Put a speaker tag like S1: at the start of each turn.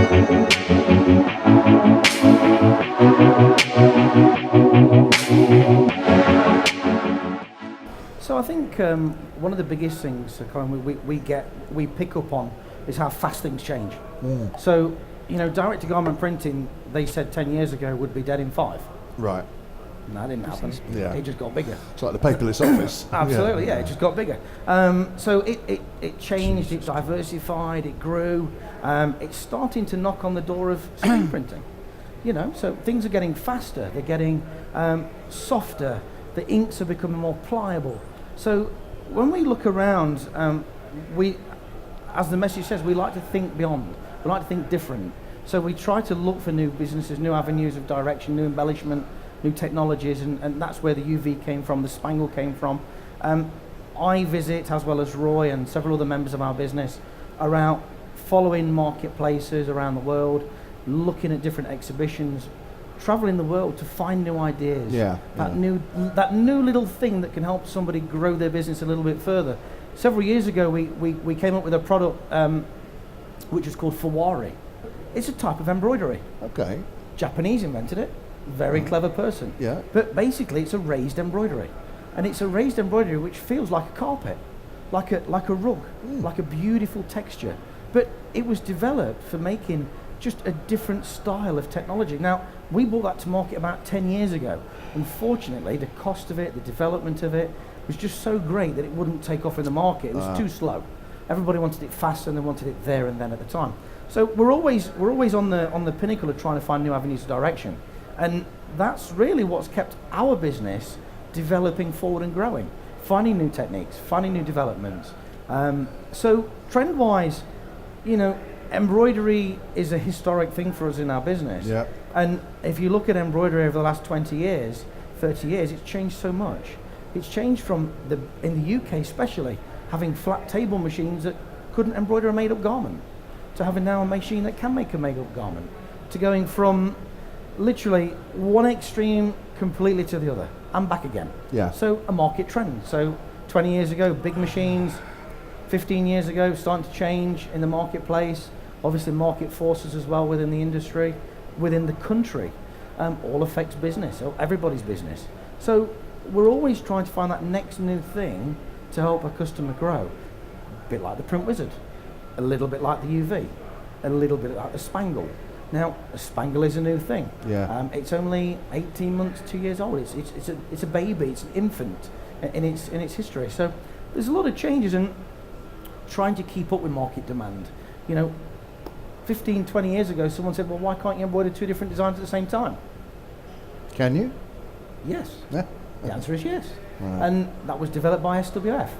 S1: So I think one of the biggest things that kind of we pick up on is how fast things change. So, you know, direct-to-garment printing, they said 10 years ago would be dead in 5.
S2: Right.
S1: No, that didn't happen.
S2: Yeah.
S1: It just got bigger.
S2: It's like the paperless office.
S1: Absolutely, yeah, it just got bigger. So it changed, it diversified, it grew. It's starting to knock on the door of screen printing. You know, so things are getting faster, they're getting softer, the inks are becoming more pliable. So when we look around, we, as the message says, we like to think beyond, we like to think different. So we try to look for new businesses, new avenues of direction, new embellishment, new technologies, and that's where the UV came from, the Spangle came from. I visit, as well as Roy and several other members of our business, are out following marketplaces around the world, looking at different exhibitions, traveling the world to find new ideas. That new little thing that can help somebody grow their business a little bit further. Several years ago, we came up with a product which is called Fawari. It's a type of embroidery.
S2: Okay.
S1: Japanese invented it. Very clever person.
S2: Yeah.
S1: But basically, it's a raised embroidery, and it's a raised embroidery which feels like a carpet, like a rug, like a beautiful texture. But it was developed for making just a different style of technology. Now, we brought that to market about 10 years ago. Unfortunately, the cost of it, the development of it, was just so great that it wouldn't take off in the market. It was too slow. Everybody wanted it fast, and they wanted it there and then at the time. So we're always on the pinnacle of trying to find new avenues of direction, and that's really what's kept our business developing forward and growing, finding new techniques, finding new developments. So trend-wise, you know, embroidery is a historic thing for us in our business.
S2: Yeah.
S1: And if you look at embroidery over the last 20 years, 30 years, it's changed so much. It's changed from, in the UK especially, having flat table machines that couldn't embroider a made-up garment, to having now a machine that can make a made-up garment, to going from literally one extreme completely to the other, and back again.
S2: Yeah.
S1: So a market trend. So 20 years ago, big machines. 15 years ago, starting to change in the marketplace. Obviously market forces as well within the industry, within the country. All affects business, everybody's business. So we're always trying to find that next new thing to help a customer grow. A bit like the print wizard, a little bit like the UV, a little bit like the Spangle. Now, a Spangle is a new thing.
S2: Yeah.
S1: It's only 18 months, 2 years old. It's a baby, it's an infant in its history. So there's a lot of changes, and trying to keep up with market demand. You know, 15, 20 years ago, someone said, well, why can't you embroider 2 different designs at the same time?
S2: Can you?
S1: Yes.
S2: Yeah.
S1: The answer is yes.
S2: Right.
S1: And that was developed by SWF.